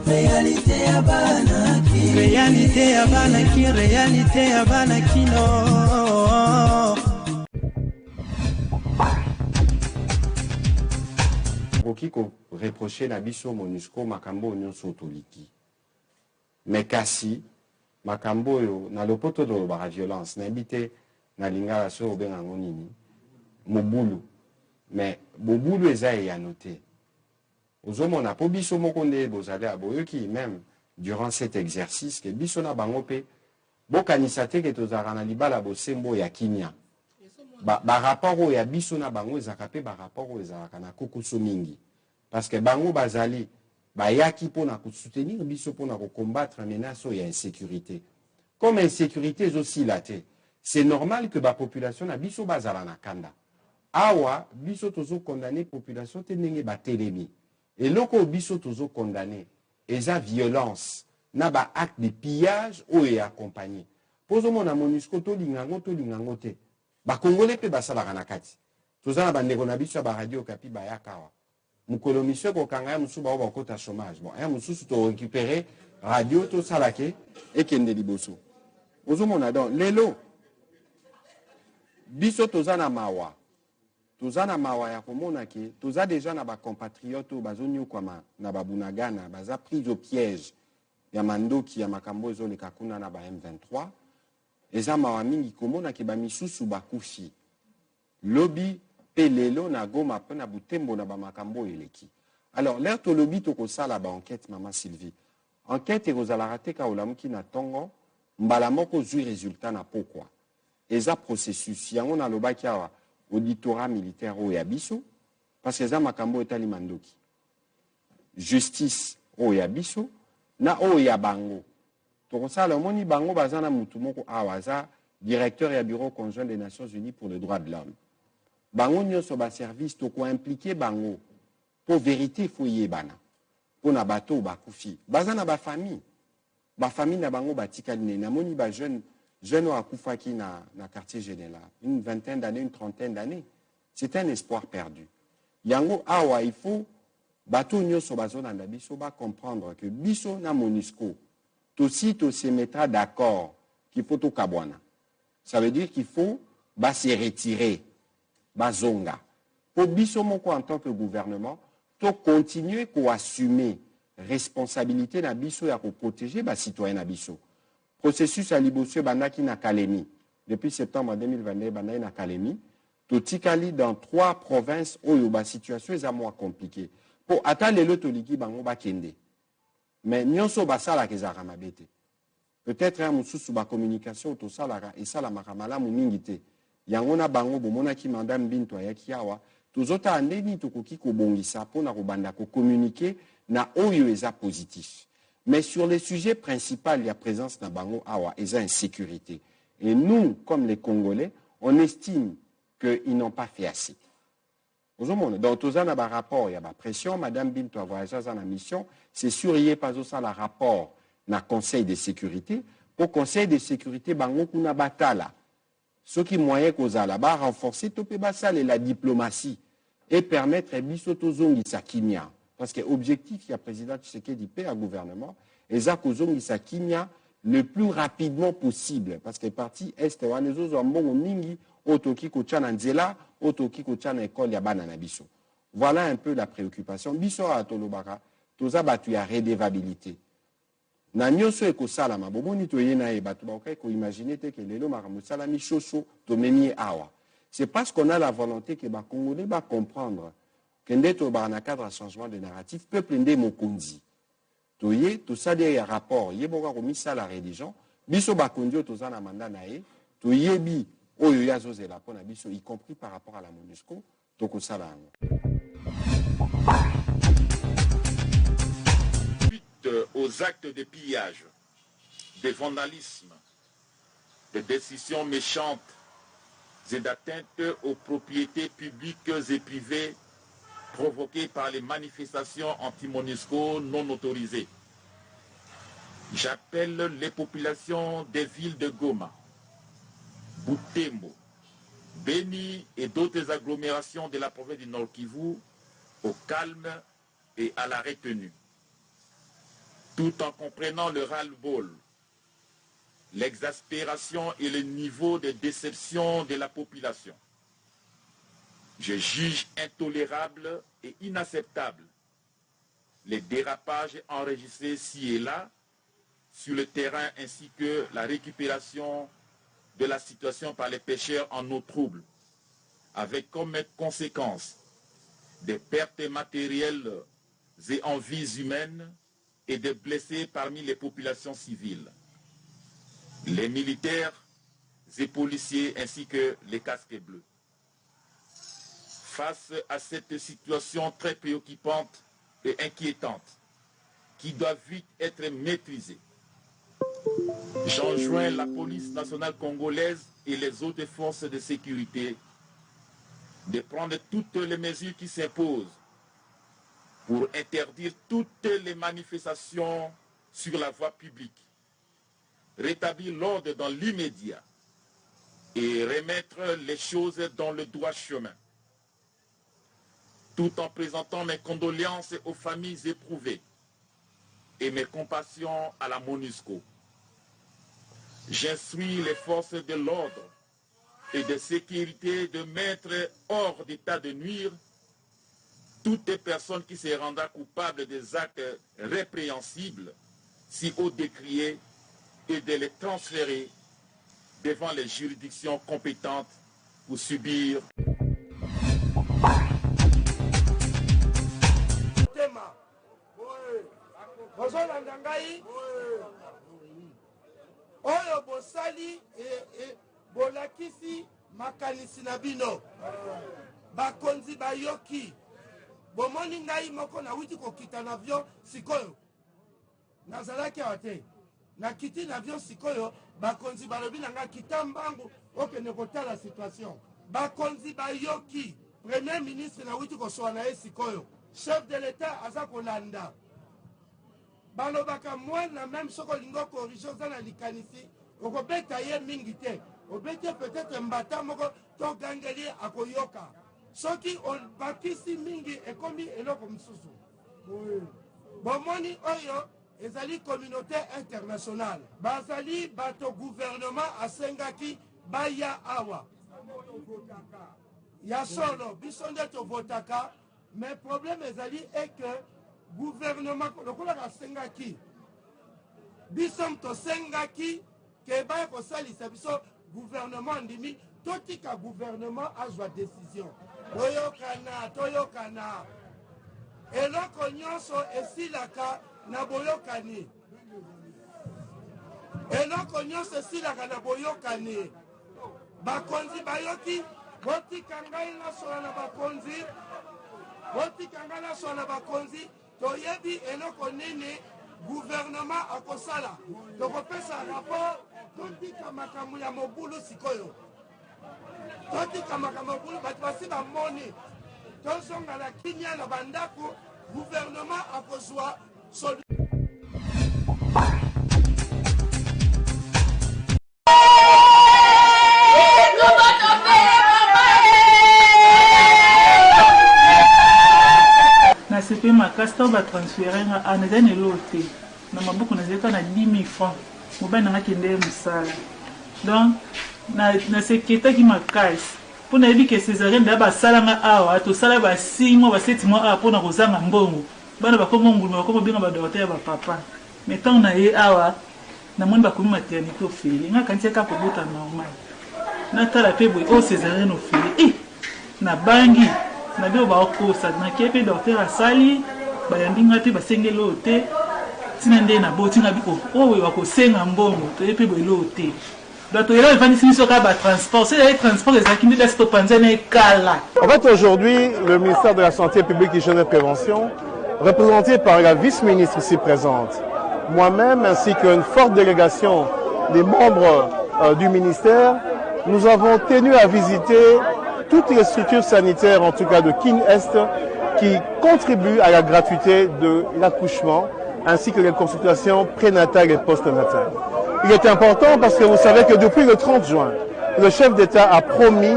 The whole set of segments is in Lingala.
Réalité à Banaki, réalité à Banaki, réalité à Banakino. Ko reprocher na biso MONUSCO makambo nyonso toliki. Mais kasi makambo yo na lopoto do ba violence na bité na lingala so obenga ngonini mobulu. Mais bobulu eza ya noté. Ozomona po biso moko nde bozali aboyoki même durant cet exercice que biso na bango pe bokanisa te ke tozala na libala bosembo ya kimia. Ba rapport ya biso na bango ezaka pe ba rapport ezaka na kokoso mingi. Parce que bango bazali bayaki pona ko soutenir biso pona ko combattre menace ya insécurité. Comme insécurité aussi la te, c'est normal que ba population na biso bazala na kanda. Awa biso tozo condamner population te ndenge ba telemi. Et loko biso tozo condamner eza violence na ba acte de pillage ou et accompagné. Pozo mona MONUSCO to lingango te. Ba congolais pe basala na kati. Tozana ba ndeko na biso ba radio kapi ba yakawa. Mukolo miswe ko kanga musu ba ba kota chômage. Bon, ya musu to récupérer radio to salake et kende liboso. Pozo mona donc lelo biso tozana mawa. Tozana mawa ya komona ke toza déjà na ba compatriotes bazonyo kwa na babunagana baza pris au piège ya mandoki ya makambo ezole kakuna na ba M23 eza mawa mingi komona ke ba misusu bakufi lobby pelelo na Goma pe na Butembo na ba makambo eleki. Alors l'air to lobby to ko sala ba enquête maman Sylvie enquête ekozala raté ka olamuki na tongo mbala moko zui résultat na pourquoi eza processus yango na lobaki awa auditorat militaire au yabiso parce que ça makambo etali mandoki justice au yabiso na au yabango to ça le moni bango bazana mutu moko awaza directeur ya bureau conjoint des Nations Unies pour les droits de l'homme bango nyoso ba service to ko impliqué bango pour vérité foyer bana pona bato ba kufi bazana ba famille na bango batikali na moni ba jeune wa kufaki na quartier général, une vingtaine d'années, une trentaine d'années. C'est un espoir perdu. Yango awa, il faut, bato nyoso bazona na biso ba comprendre que biso na MONUSCO, to se mettra d'accord qu'il faut to kabwana. Ça veut dire qu'il faut ba se retirer, ba zonga. Pour biso moko en tant que gouvernement, to continuer ko assumer responsabilité na biso ya ko protéger ba citoyen na biso. Processus à Libossé Bandaki na Kalemi. Depuis septembre 2022, Bandaki na Kalemi. Totikali dans 3 provinces où la situation est à moins compliquée. Pour atteindre le Toliki Bango Bakende. Mais nyonso basala kezara mabete. Peut-être un mususu ba communication to salara et sala makamala mumingite. Yangona bango bomona ki madame Binto ayaki awa. Tozota andeni tokoki ko bongisa pona ko banda ko communiquer na oyo eza positif. Mais sur les sujets principaux, il y a présence na bango awa et insécurité. Et nous, comme les Congolais, on estime qu'ils n'ont pas fait assez. Donc, tout ça, un rapport, il y a une pression. Madame Binto a voyagé dans la mission. C'est sûr, il n'y a pas ça le rapport dans le Conseil de sécurité. Pour le Conseil de sécurité, bango kuna batala. Ce qui moyen qu'on a là-bas, renforcer la diplomatie et permettre à bisoto zongi sakinia. Parce que l'objectif, il y a président Tshisekedi paix à gouvernement, et ça kozongi sakinia le plus rapidement possible. Parce que parti est, wanezo zambongo mingi, otoki kochana nzela, otoki kochana école ya bana na biso. Voilà un peu la préoccupation. Biso a tolobaka, toza batu ya redevabilité. Na nyonso ekosala mabomoni toyena e batu ba ko imaginer te que lelo makambo sala mi chocho to memi awa. C'est parce qu'on a la volonté que ba Congolais ba comprendre que ndeto ba na cadre changement de narratif peuple ndé mokonzi. Toye to ça des rapport yeboka ko misala religion biso ba kondio toza na mandat na e toyebi oyo yazo zela pona biso y compris par rapport à la MONUSCO to ko sala ngo. Aux actes de pillage, de vandalisme, de décisions méchantes et d'atteinte aux propriétés publiques et privées provoquées par les manifestations anti-MONUSCO non autorisées. J'appelle les populations des villes de Goma, Butembo, Beni et d'autres agglomérations de la province du Nord Kivu au calme et à la retenue, tout en comprenant le ras-le-bol, l'exaspération et le niveau de déception de la population. Je juge intolérable et inacceptable les dérapages enregistrés ci et là sur le terrain ainsi que la récupération de la situation par les pêcheurs en eau trouble, avec comme conséquence des pertes matérielles et en vies humaines et des blessés parmi les populations civiles, les militaires et policiers ainsi que les casques bleus. Face à cette situation très préoccupante et inquiétante, qui doit vite être maîtrisée, j'enjoins la police nationale congolaise et les autres forces de sécurité de prendre toutes les mesures qui s'imposent pour interdire toutes les manifestations sur la voie publique, rétablir l'ordre dans l'immédiat et remettre les choses dans le droit chemin, tout en présentant mes condoléances aux familles éprouvées et mes compassions à la MONUSCO. J'instruis les forces de l'ordre et de sécurité de mettre hors d'état de nuire toutes les personnes qui se rendront coupables des actes répréhensibles, si haut décriés, et de les transférer devant les juridictions compétentes pour subir. Oyo bosali bolakisi makanisi na bino bakonzi bayoki bomoni ngai moko na witi kokita na avion sikoyo nazalaki awa te nakiti na avion sikoyo bakonzi balobi na ngai kita mbangu okende kotala situation bakonzi bayoki premier ministre na witi kosowa na ye sikoyo chef de l'état aza kolanda balobaka mwana même soko lingo corrige oza na likanisi okobeta ye mingi te obete peut-être mbata moko to gangeli akoyoka soki obakisi mingi ekomi eloko mosusu bomoni oyo ezali communauté internationale bazali bato gouvernement asengaki baya awa ya solo biso nde tovotaka mais problème ezali est que gouvernement lokola kasengaki biso tosengaki ke baya kosalisa biso gouvernement ndimi totika gouvernement azwa décision toyokana eloko nyonso esilaka na boyokani eloko nyonso esilaka na boyokani bakonzi bayoki botika ngai nasola na bakonzi botika ngai nasola na bakonzi toyebi eloko nini gouvernement akosala tokopesa rapport totika makambo ya mobulu sikoyo totika makambo ya mobulu bato basi bamoni tozonga na kinya na bandako gouvernement akozwa na CP makasi to batransfere nga anaza nelo te na maboko nazalaka na 10 000 francs mobali nanga kende mosala donc naseketaki makasi mpo nayebi ke césarien da basalanga awa tosala ba 6 mois ba 7 mois awa mpona kozanga mbongo bana bakoma nguluma bakoma benga badokter ya bapapa mais ntango na ye awa namoni bakomi maternité ofeli nga kanisi aka kobota normal natala mpe boye oyo césarien ofeli nabangi na bio baokosa nakie mpe docteur asali bayambi nga mpe basengeli oyo te ntina nde na bo ntina biko oyo bakosenga mbongo toye mpe boye oyo te donc toyela evandisi biso kaka batransport so ezali transport ezalaki nde dasi topanza na ekala. En fait, aujourd'hui, le ministère de la Santé publique, Hygiène et Prévention, représenté par la vice-ministre ici présente, moi-même ainsi qu'une forte délégation des membres du ministère, nous avons tenu à visiter toutes les structures sanitaires, en tout cas de Kin Est, qui contribuent à la gratuité de l'accouchement ainsi que les consultations prénatales et postnatales. Il est important parce que vous savez que depuis le 30 juin, le chef d'État a promis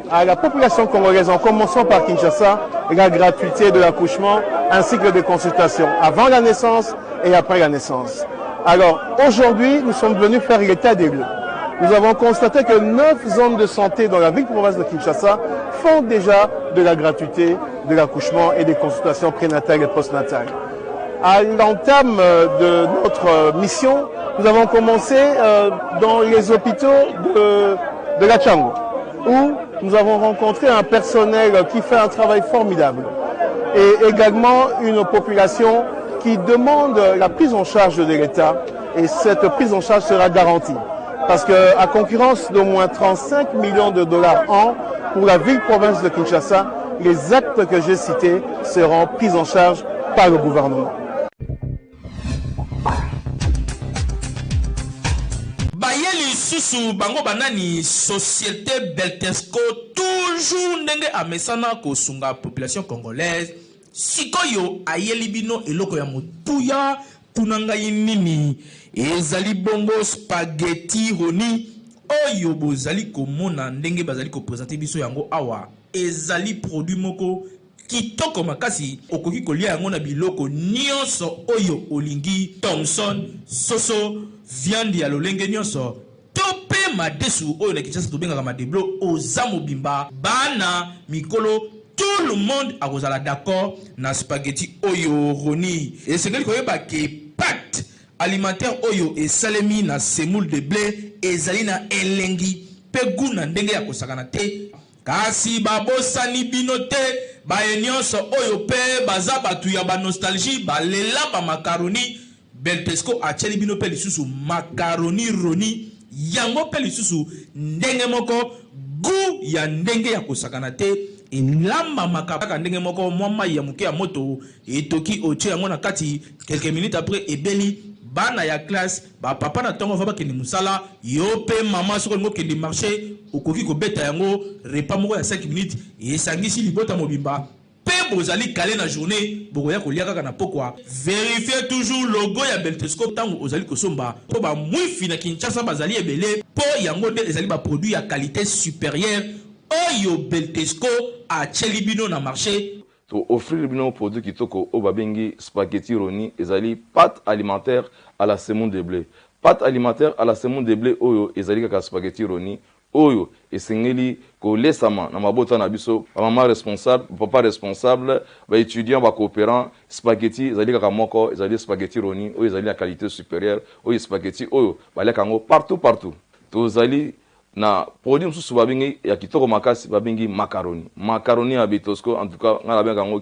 à la population congolaise, en commençant par Kinshasa, la gratuité de l'accouchement ainsi que des consultations avant la naissance et après la naissance. Alors aujourd'hui, nous sommes venus faire l'état des lieux. Nous avons constaté que 9 zones de santé dans la ville-province de Kinshasa font déjà de la gratuité de l'accouchement et des consultations prénatales et postnatales. À l'entame de notre mission, nous avons commencé dans les hôpitaux de la Tchango, où nous avons rencontré un personnel qui fait un travail formidable et également une population qui demande la prise en charge de l'État, et cette prise en charge sera garantie. Parce qu'à concurrence d'au moins 35 millions de dollars an pour la ville-province de Kinshasa, les actes que j'ai cités seront pris en charge par le gouvernement. Bayeli susu bango banani société Beltesco toujours ndenge amesana kosunga population congolaise sikoyo ayeli bino eloko ya motuya tunanga nini ezali bongo spaghetti roni oyo bozali komona ndenge bazali ko présenter biso yango awa ezali produit moko kitoko makasi okoki kolia yango na biloko nyonso oyo olingi Thomson soso viande ya lolenge nyonso tope madesu oyo na Kinshasa tobengaka madeblo oza mobimba bana mikolo tout le monde akozala d'accord na spaghetti oyo roni esengeli koyeba ke pâte alimentaire oyo esalemi na semoule de blé ezali na elengi pe goût na ndenge ya kosakana te kasi babosani bino te baye nyonso oyo pe baza batu ya ba nostalgie balela ba macaroni Beltesco acheli bino pe lisusu macaroni roni yango pe lisusu ndenge moko goût ya ndenge ya kosakana te elamba makaka ndenge moko mwa ya muke ya moto etoki oche yango na kati quelques minutes après ebeli bana ya classe ba papa na tongo va bakende musala yo pe mama soko ngo kende marché okoki ko beta yango repas moko ya 5 minutes esangisi libota mobimba pe bozali calé na journée bokoya kolia kaka na pokwa vérifiez toujours logo ya Beltesco tango ozali kosomba po ba mwifi na Kinshasa bazali ebele po yango de ezali ba produit ya qualité supérieure oyo Beltesco a chelibino na marché to offrir bino produit kitoko o babengi spaghetti roni ezali pâte alimentaire à la semoule de blé. Pâte alimentaire à la semoule de blé oyo ezali kaka spaghetti roni oyo esengeli kolesama na mabota na biso maman responsable papa responsable ba étudiant ba coopérant spaghetti ezali kaka moko ezali spaghetti roni oyo ezali la qualité supérieure oyo spaghetti oyo baleka ngo partout tozali na produit mususu babengi ya kitoko makasi babengi macaroni ya Beltesco en tout cas ngala benga ngo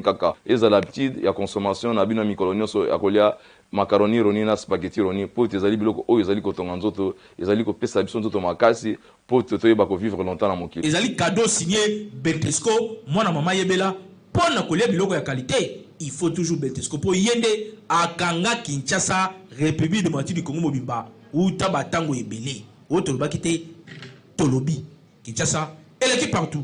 kaka ezala l'habitude ya consommation na bino mikolo nyonso ya kolia macaroni roni na spaghetti roni po ezali biloko oyo ezali kotonga nzoto ezali kopesa biso nzoto makasi po toyeba ko vivre longtemps na mokili ezali cadeau signé Beltesco mwana mama yebela pona kolia biloko ya qualité il faut toujours Beltesco po yende akanga Kinshasa République démocratique du Congo mobimba uta batango ebele Otolobaki te Tolobi Kinshasa eleki partout.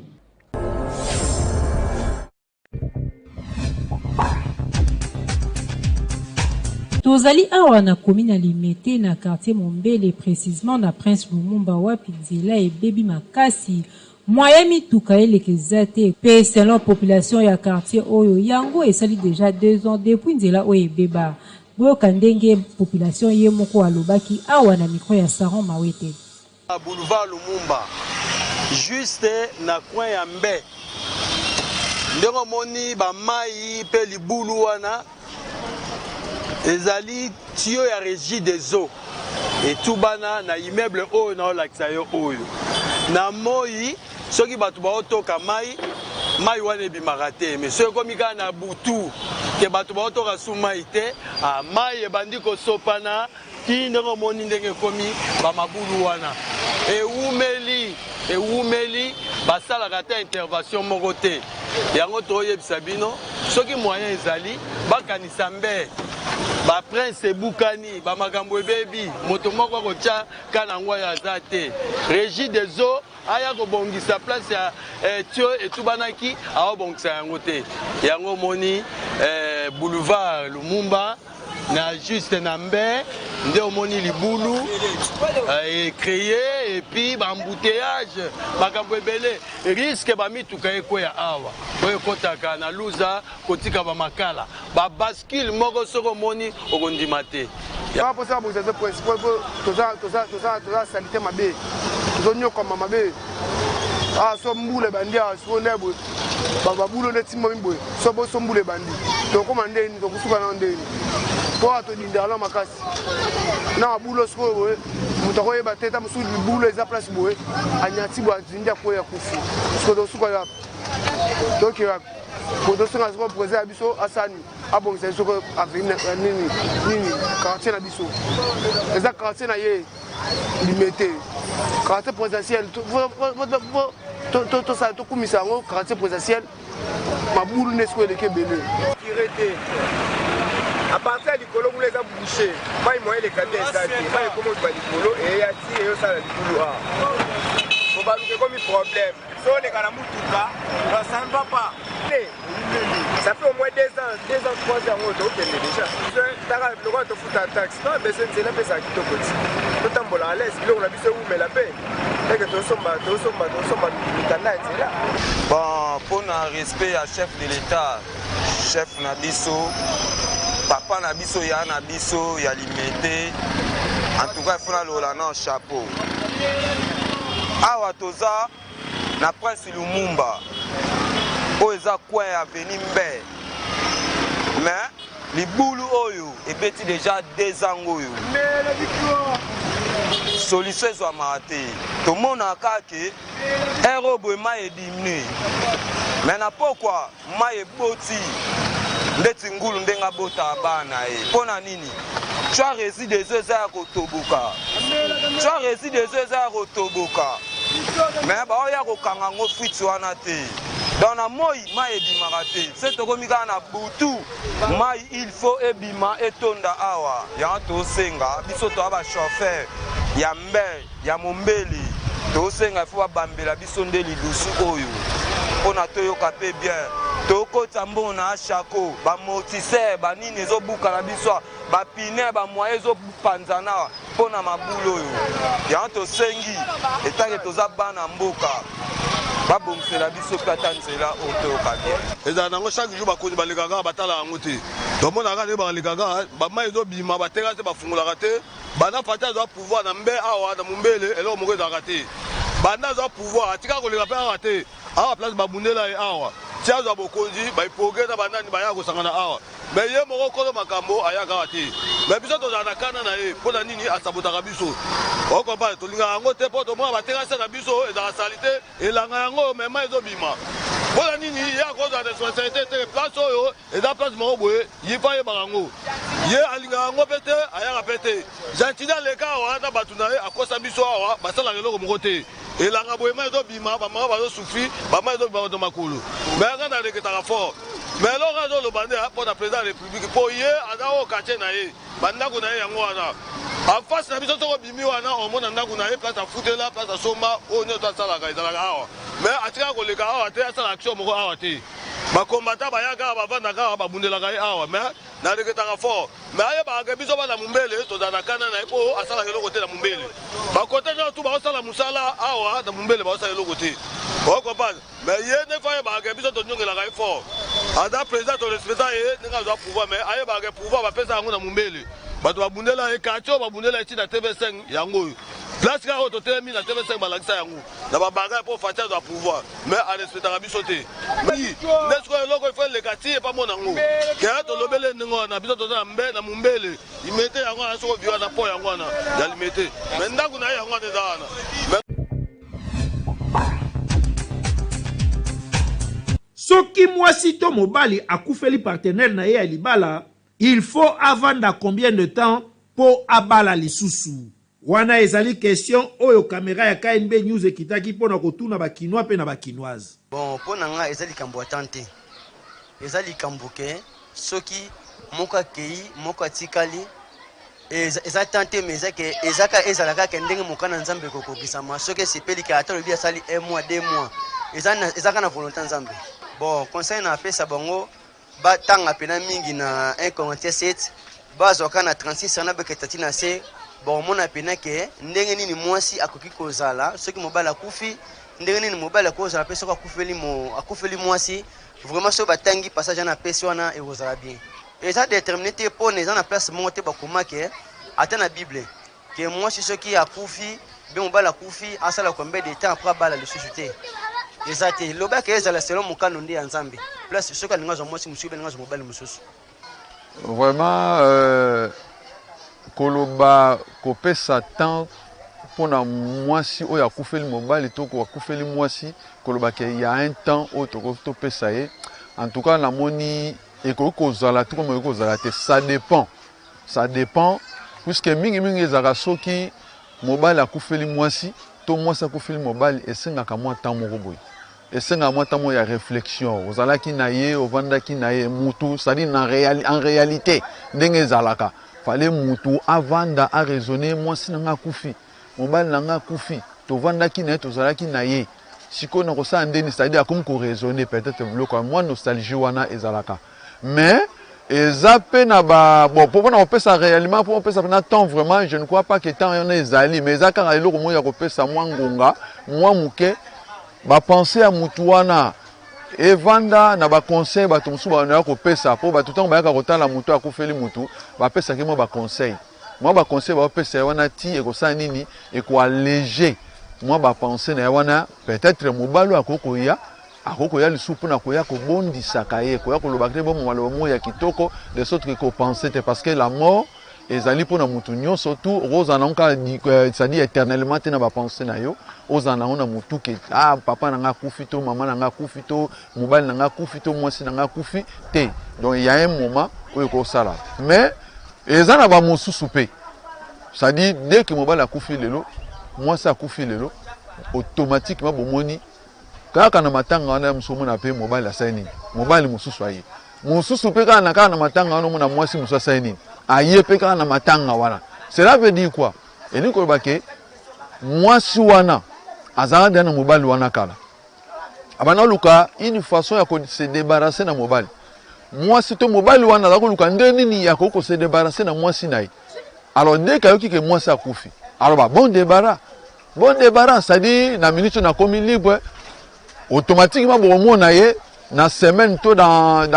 Tozali awa na commune Limete na quartier Mombele précisément na Prince Lumumba wapi nzela ebebi makasi moyen mituka elekeza te pe selon population ya quartier oyo yango esali déjà 2 ans depuis nzela oyo ebeba boyoka ndenge population ye moko alobaki awa na micro ya Saron Mawete. Boulevard Lumumba juste na coin ya Mbe ndenge moni ba mai pe libulu wana ezali tio ya régie des eaux et tout bana na immeuble oyo na olakisa yo oyo na moi soki bato baotoka mai wana ebimaka te mais soki ekomi kaka na butu ke bato baotoka su mai te mai ebandi kosopana ti ndenge omoni ndenge ekomi bamabulu wana ewumeli basalaka te intervention moko te yango toyebisa bino soki moyen ezali bakanisa Mbe ba prince ebukani ba makambo ebebi moto moko akotya kana ngwa ya za te régie des eaux aya kobongisa place ya tio etubanaki aobongisa yango te yango moni boulevard Lumumba na juste na mbe nde omoni libulu créé et puis embouteillage makambo ebele risque bamituka ekweya awa oyo ekotaka na luza kotika bamakala babaskile moko soko omoni okondima te baposa babozazo principal toza salite mabe tozonyokama mabe so mbule bandi so ndebo babulo neti mo mboy so mbule bandi tokoma ndeni tokusuka na ndeni po atodindala makasi na bulo so boye mutako yeba teta musu bulo eza place boye anyati bo azindia ko ya kufu so tosuka ya donc ya podosunga so poser abiso asani abongisa so ko avenir nini quartier na biso eza quartier na ye limité quartier présidentiel to kumisa ngo quartier présidentiel mabulu nesko eleke bele kirete à partir du colo vous les a bouché pas moyen les cadets ça pas comment tu vas du colo et ya ti et ça la colo ah faut pas que comme problème so les kana mutuka ça ne va pas ça fait au moins 2 ans 3 ans on doit payer déjà t'as le droit de foutre un taxe non mais c'est la pesa qui te petit tout tambola à l'aise on a vu ça où mais la paix et que tout somba mitana et là bon pour un respect à chef de l'état chef Nabiso papa Nabiso ya Nabiso ya limité en tout cas il faut la non chapeau awa toza na prince Lumumba o eza kwa ya veni mbe mais libulu oyo ebeti déjà 2 ans oyo solution ezwa marate tomona kake erobo mai ediminue mais na pourquoi mai eboti ndeti ngulu ndenga bota bana e pona nini tu as rési des eza ya kotoboka mais ba oya kokanga ngo fiti wana te dans la moi ebimaka te se tokomika na butu mai il faut ebima etonda awa ya tosenga biso to aba chauffeur ya mbe ya mombeli tosenga faut bambela biso nde lidusu oyo pona toyoka pe bien tokota mbona achako ba motisser ba nini ezobuka na biso ba pine ba moye ezopanzana pona mabulo oyo ya tosengi etake toza bana mboka babomsela biso kata nzela otoyoka bien ezala nango chaque jour bakonzi balekaka batala yango te tomonaka nde balekaka bamai ezobima bateka te bafungolaka te banda fati azwa pouvoir na mbe awa na mombele eloko moko ezalaka te banda azwa pouvoir atika koleka mpe awa te awa place babundela ye awa ti azwa bokonzi baipoge na banani baya kosangana awa me ye moko kolo makambo ayaka awa te me biso tozala na kana na ye mpo na nini asabotaka biso okompane tolingaka yango te mpo tomona batekase na biso ezala sali te elanga yango mema ezobima mpo na nini ye akozala responsabilité te place oyo eza place moko boye ye mpa yebaka yango ye alingaka yango mpe te ayaka mpe te gentili aleka awa na bato na ye akosa biso awa basalaka eloko moko te elanga boye ma ezobima bamama bazosufri bama ezobima bato makolo me yanga na leketaka fort me eloko azoloba nde mpo na président ya république mpo ye aza oyo quartier na ye bandako na ye yango wana afase na biso soko bimi wana omona ndako na ye place afutela place asomba oyo nyonso asalaka ezalaka awa me atikaka koleka awa te asala action moko awa te bakombata bayaka awa bavandaka awa babundelaka ye awa me naleketaka fort me ayebaka biso bana mombele tozala na kana na ye mpo asalaka eloko te na mombele bakote nyonso tu baosala mosala awa na mombele baosala eloko te okompane me ye nefa ayebaka biso tonyongelaka ye fort aza président torespecta ye ndenge azwa pouvoir me ayebaka pouvoir bapesa yango na mombele bato babundela ye quartier oyo babundela ye ti na TV5 yango oyo place kaka oyo totelemi na TV5 balakisa yango na babanga mpo fati azwa pouvoir me arespectaka biso te nde sikoyo eloko ifo eleka ti epa mona yango kea tolobele ndenge wana biso toza na mbe na mombele limete yango wana soko biwa na po yango wana ya limete me ndako na ye yango wana eza wana. Soki mwasi to mobali akufeli partenaire na ye ya libala, il faut avant combien de temps pour abala lisusu. Wana ezali question oyo caméra ya KNB News ekitaki pona kotuna ba kinois pe na ba kinoise. Bon, pona nga ezali kambo atante. Ezali kamboke soki moka kei moka tikali eza tante mais ezaka ezalaka kendenge mokana nzambe kokokisama soki sepeli ka atalo bi asali 1 mois 2 mois. Ezaka na volonté nzambe. Bon, conseil na pesa bango ba tanga pena mingi na 1 Corinthiens 7 bazwaka na 36 ans beke tati na se bomona pena ke ndenge nini mwasi akoki kozala soki mobali akufi ndenge nini mobali akozala pe soki akufeli mwasi vraiment so batangi passage na pesi wana ekozala bien eza déterminé te mpo na eza na place moko te bakoma ke ata na bible ke mwasi soki akufi be mobali akufi asala combien de temps après abala lisusu te eza te lobaka ezala selon mokano nde ya nzambe place soki alinga azwa mwasi mosusu be alinga azwa mobali mosusu vraiment koloba kopesa temps mpona mwasi oyo akufeli mobali to akufeli mwasi koloba ke ya un temps oyo tokoki topesa ye en tout cas namoni ekoki kozala to komo ekoki kozala te ça dépend puisque mingi ezalaka soki mobali akufeli mwasi to mwasi akufeli mobali esengaka mwa temps moko boye esengaka mwa temps moko ya réflexion ozalaki na ye ovandaki na ye mutu c'est-à-dire en réalité ndenge ezalaka fale mutu avanda araisonner mwasi nanga akufi mobali nanga akufi tovandaki na ye tozalaki na ye sikoyo na kosala ndeni c'est-à-dire akomi koraisonner peut-être biloko mwa nostalgie wana ezalaka mais eza pe na bon mpo na kopesa réellement mpo kopesa na temps vraiment je ne crois pas que temps yana ezali mais eza kaka eloko moko ya kopesa mwa ngonga mwa moke bapense ya mutu wana evanda na baconseil bato mosusu banaya kopesa mpo bato ntango bayaka kotala mutu akufeli mutu bapesaki mwa baconseil bapesa ye wana ti ekosala nini ekoalléger mwa bapense na ye wana peut-être mobali akokoya lisusu mpona koya kobondisaka ye koya kolobaka te bomo maloba moko ya kitoko de sorte que kopense te parce que la mort ezali mpona mutu nyonso tu ozala nango kaka c'est-à-dire éternellement te na bapense na yo ozala nango na mutu ke papa nanga akufi to mama nanga akufi to mobali nanga akufi to mwasi nanga akufi te donc il y a un moment oyo ekosala mais eza na bamosusu mpe c'est-à-dire dès que mobali akufi lelo mwasi akufi lelo automatiquement bomoni kaka na matanga wana mosusu omona mpe mobali asali nini mobali mosusu aye mosusu mpe kaka na matanga wana omona mwasi mosusu asali nini aye pe kaka na matanga wana cela veut dire quoi elingi koloba ke mwasi wana azalaka deya na mobali wana kala abanda luka une façon ya kose débarrasser na mobali mwasi to mobali wana azalaka koluka nde nini ya kose débarrasser na mwasi na ye alors nde kayoki ke mwasi akufi alors bon débarras c'est-à-dire na minute na komi libre automatiquement bomona ye na semaine to dans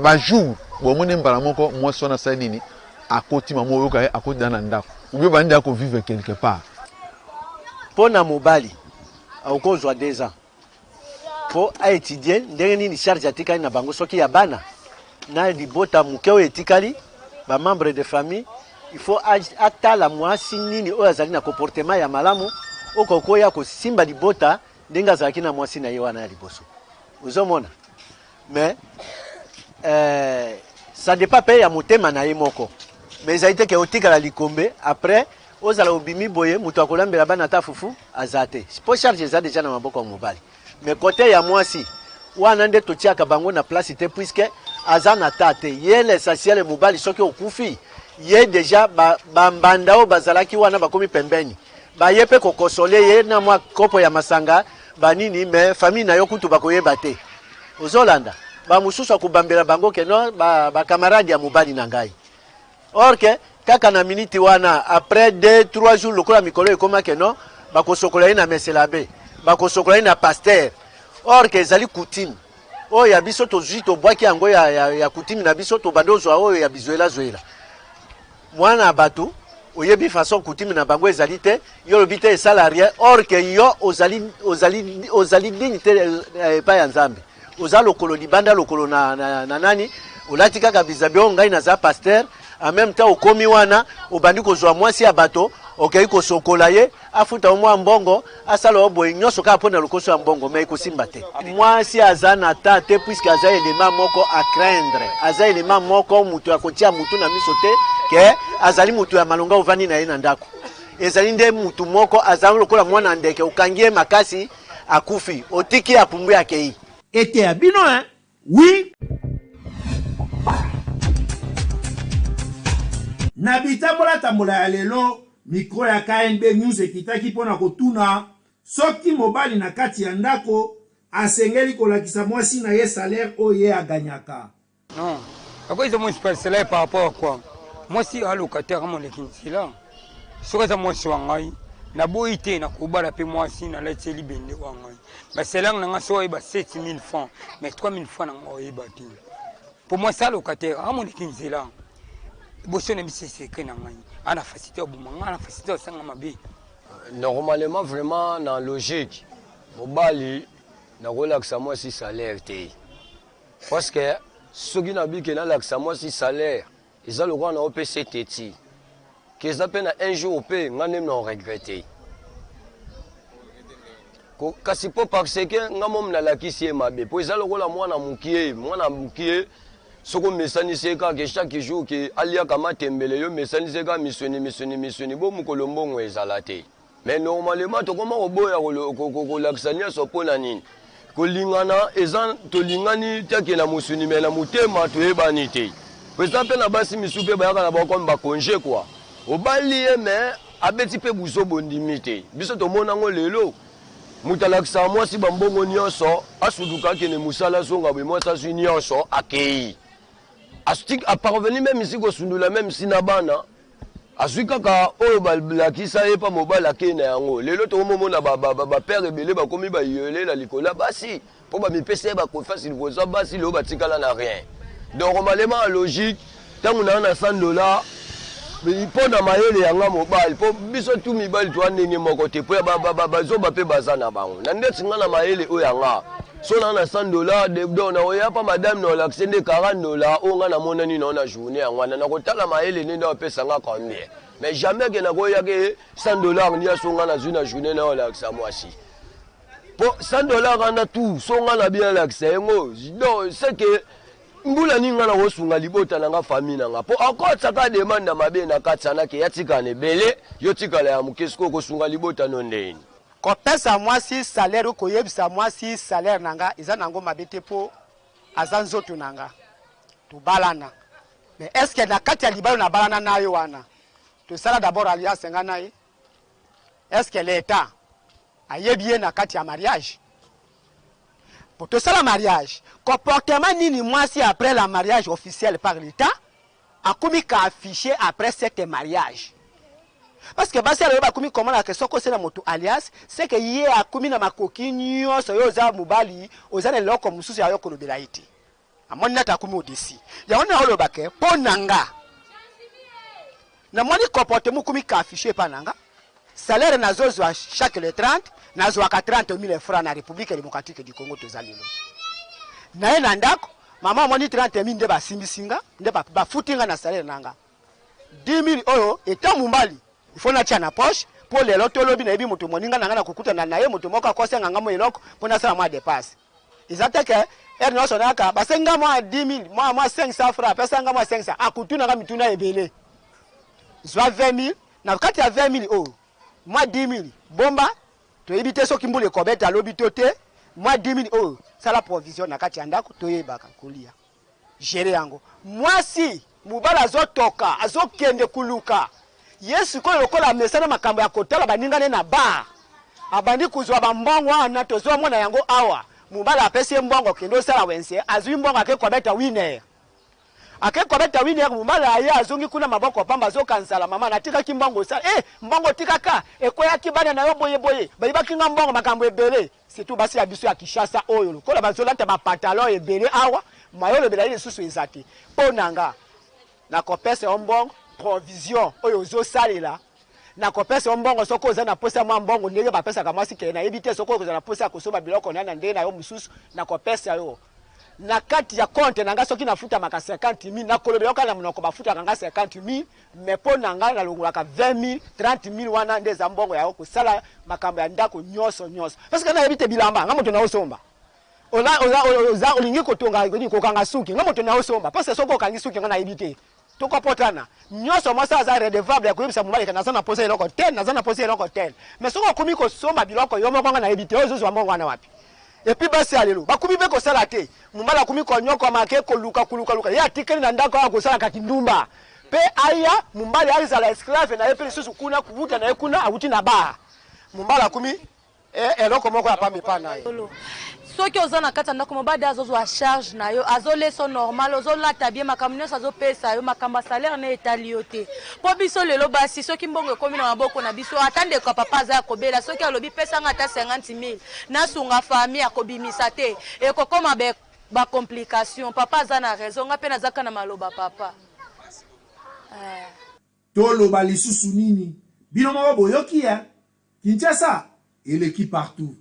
bajour bomoni mbala moko mwasi wana asali nini akoti mamo oyoka ye akoti na ndako ubie bandi akovivre quelque part mpo na mobali akokozwa 2 ans mpo aétudie ndenge nini charge atikali na bango soki ya bana na libota moke oyo etikali bamembre de famille il faut atala mwasi nini oyo azali na comportement ya malamu okokoya kosimba libota ndenge azalaki na mwasi na ye wana ya liboso ozomona mais ça dépend pe ya motema na ye moko mais ezali te ke otikala likombe après ozala obimi boye moto akolambela bana ata fufu aza te po charge eza deja na maboko ya mobali mais kote ya mwasi wana nde totiaka bango na place te puisque aza na ta te ye l'essentiel mobali soki okufi ye deja bambanda oyo bazalaki wana bakomi pembeni baye mpe kokosole ye na mwa kopo ya masanga banini mais famille na yo kutu bakoyeba te ozolanda bamosusu akobambela bango keno bakamarade ya mobali na ngai or ke kaka na miniti wana après 2-3 jours lokola mikolo ekoma keno bakosokola ye na meselabe bakosokola ye na pasteur or ke ezali coutume oyo ya biso tozwi tobwaki yango ya coutume na biso tobanda ozwa oyo ya bizwela mwana ya bato oyebi façon coutume na bango ezali te yo lobi te esala rien or ke yo ozali digne te epai ya nzambe oza lokolo libanda lokolo na nani olati kaka bizabi oyo ngai naza pasteur en même temps okomi wana obandi kozwa mwasi ya bato okei kosokola ye afuta omwa mbongo asala oyo boye nyonso kaka mpo na lokoso ya mbongo me ekosimba te mwasi aza na ta te puiske aza elema moko acraindre aza elema moko moto akotia mutu na miso te ke azali moto ya malonga ovandi na ye na ndako ezali nde mutu moko aza lokola mwana ndeke okangi ye makasi akufi otiki apumbwi akei ete ya bino oui na bitambola ya lelo mikro ya KNB News ekitaki mpona kotuna soki mobali na kati ya ndako asengeli kolakisa mwasi na ye salaire oyo ye aganyaka. Non, pourquoi ils ont mon salaire par rapport à quoi? Moi si à locataire mon ekinsila. Soka za moi swangai. Na boité na kobala pe moi si na la teli bende wangai. Ba selang na ngaso ba 7000 francs, mais 3000 francs na ngoi ba ti. Pour moi ça locataire à mon ekinsila. Bosso ne bise secret na ngai. Ana facilité obumanga, ana facilité sanga mabe. Normalement vraiment dans logique. Mobali na relaxa moi si salaire té. Parce que ceux qui n'habitent que dans l'accès moi si salaire, ils ont le droit à OPC téti. Qu'ils appellent un jour au pays, on même non regretté. Kasi po parce que ngamom na la kisi mabe. Pour ils ont le droit moi na mukie, soko mesani seka que chaque jour que alia kama tembele yo mesani seka misoni bo mukolombo ngwezalate. Mais normalement to comment oboya ko laksania sopona nini. Kolingana ezan tolingani teke na musuni me na mutema to ebani te. Pour exemple na basi misupe ba yaka na ba comme ba congé quoi. Obali mais abeti pe buzo bondimite. Biso to mona ngo lelo. Mutalaksa moi si bambongo nyonso asuduka ke ne musala songa be moi ça su nyonso akei. Astik a parvenir même ici ko sundula même sinabana. Azuka ka oyo balakisa ye pa mobile akena yango. Lelo to momona ba père ebele ba komi ba yele la likola basi. Po ba mi pese ba ko facile voza basi lo ba tikala na rien. Donc normalement logique tant on a $100 mais il faut na mayele yanga mobile po biso tu mibali to ndenge moko te po ba zo ba pe bazana bango. Na ndeti nga na mayele o yanga. So na $100 de don na oya pa madame no l'accès de $40 o nga na monani na na journée yanga na ko tala mayele ne ndo pesa nga combien. Mais jamais que na ko ya ke $100 ni so nga na zuna journée na l'accès moi si. Pour $100 na tout so nga na bien l'accès ngo. Donc c'est que mbula ninga na wosunga libota na nga famille na nga po encore saka demande na mabe na katsana ke yatika ne bele yotika la ya mukesko ko sunga libota no ndeni ko pesa mwasi salaire ko yebisa mwasi salaire nanga iza nango mabete po azanzo tunanga to balana mais est-ce que na kati ya libalo na balana nayo wana to sala d'abord alliance ngana yi est-ce que l'état ayebie na kati ya mariage pour tout ça, le mariage, comportement ni moi si après le mariage officiel par l'État, a commis qu'à afficher après cet mariage. Parce que basi alors commis comment la question que c'est la moto alias, c'est que hier a commis na makoki so yo za mubali, ozana loko mususu ya yoko lobelaiti. Amoni nata commis odisi. Ya ona holo bake ponanga. Na moni comportement commis qu'à afficher pananga. Salaire nazo à chaque le 30 nazo à 30 000 francs na République démocratique du Congo tozalilo. Na ena ndako mama moni 30 000 nde ba simbisinga nde ba futinga na salaire nanga. 10 000 euro eta mumbali. Il faut na tia na poche pour les loto lobi na ebi moto moninga nanga na kukuta na ye moto moko akosa nganga mo eloko pona sala moi dépasse. Ils attaquent er no sonaka basenga moi 10 000 moi 500 francs pesa nga moi 500 akutuna nga mituna ebele. Zwa 20 000 na kati ya 20 000 euro. Moi 10 000 bomba to ebite so kimbule kobeta lobito te moi 10 000 euros ça la provision na kati andako to yebaka kolia gérer yango moi si mubala zotoka azokende kuluka Yesu ko lokola mesana makambo ya kotala baningane na ba abandi kuzwa bambongo ana tozo mona yango awa mubala apese mbongo kendo sala wense azwi mbongo akekobeta winner akekobeta winner mumala ya azongi kuna maboko pamba zokansala mama natika kimbongo sa mbongo tikaka ekoya kibana na yo boye bayiba kinga mbongo makambo ebele c'est tout basi ya biso ya Kishasa oyo kola bazolata ba pantalon ebele awa mayolo bela ile susu ezati ponanga na kopese mbongo provision oyo zo salela na kopese mbongo soko za na posa mbongo ndenge ba pesa kama sike na ebite soko za na posa kosoba biloko na ndenge na yo mususu na kopese yo na kati ya compte nanga soki nafuta maka 50,000 na kolobelo kana munoko bafuta kanga 50,000 mais po nanga na longolaka 20,000 30,000 wana ndeza mbongo ya ko sala makambo ya ndako nyoso parce que na ebite bilamba nga moto na osomba oza olingi kotonga ko kanga suki nga moto na osomba parce que soko kangi suki nga na ebite to kopotana nyoso mo sa za redevable ya koyebisa mumali kana sana posa eloko tel na sana posa eloko tel mais soko komi ko somba biloko yo moko nga na ebite ozo mbongo wana wapi. Et puis basi alelo bakumi be ko sala te mumbala kumi ko nyoko make ko luka ya tikeli na ndako ko sala kakindumba pe aya mumbala aliza la esclave na yepe susu kuna kuvuta na kuna abuti na ba mumbala kumi eloko moko ya pambe pa na ye soki oza na kati ya ndako mobali azozwa charge na yo azoleso normal ozolata bien makambo nyonso azopesa yo makambo ya salaire na etali yo te mpo biso lelo basi soki mbongo ekomi na maboko na biso ata ndeko ya papa aza ya kobela soki alobi pesanga ata 50 000 nasunga famille akobimisa te ekokoma bacomplication papa aza na raison nga mpe nazaka na maloba papa toloba lisusu nini bino moko boyoki ya Kinshasa eleki partout.